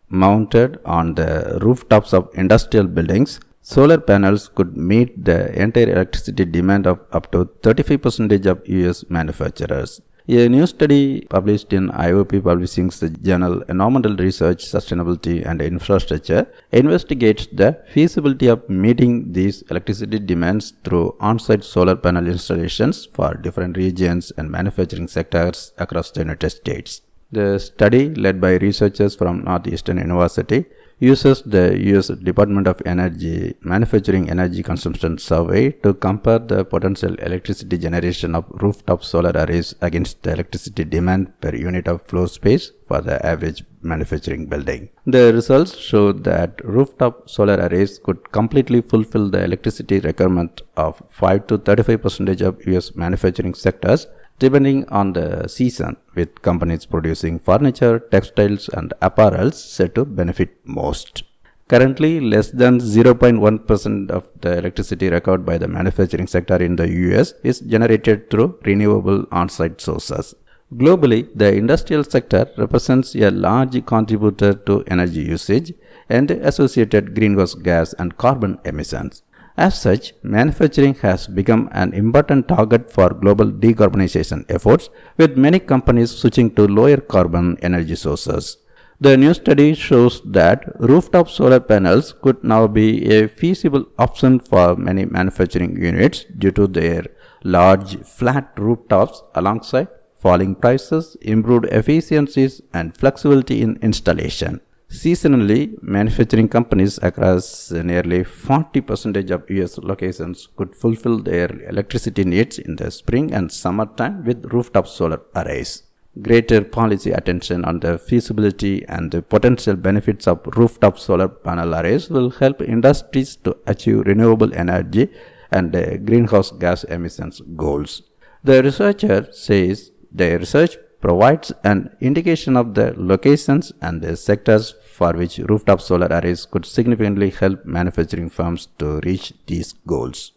mounted on the rooftops of industrial buildings, solar panels could meet the entire electricity demand of up to 35% of US manufacturers. A new study published in IOP Publishing's journal Environmental Research, Sustainability and Infrastructure investigates the feasibility of meeting these electricity demands through on-site solar panel installations for different regions and manufacturing sectors across the United States. The study, led by researchers from Northeastern University, uses the U.S. Department of Energy Manufacturing Energy Consumption Survey to compare the potential electricity generation of rooftop solar arrays against the electricity demand per unit of floor space for the average manufacturing building. The results showed that rooftop solar arrays could completely fulfill the electricity requirement of 5 to 35% of U.S. manufacturing sectors, depending on the season, with companies producing furniture, textiles and apparels said to benefit most. Currently, less than 0.1% of the electricity required by the manufacturing sector in the US is generated through renewable on-site sources. Globally, the industrial sector represents a large contributor to energy usage and associated greenhouse gas and carbon emissions. As such, manufacturing has become an important target for global decarbonization efforts, with many companies switching to lower carbon energy sources. The new study shows that rooftop solar panels could now be a feasible option for many manufacturing units due to their large flat rooftops alongside falling prices, improved efficiencies and flexibility in installation. Seasonally, manufacturing companies across nearly 40% of US locations could fulfill their electricity needs in the spring and summertime with rooftop solar arrays. Greater policy attention on the feasibility and the potential benefits of rooftop solar panel arrays will help industries to achieve renewable energy and greenhouse gas emissions goals. The researcher says their research provides an indication of the locations and the sectors for which rooftop solar arrays could significantly help manufacturing firms to reach these goals.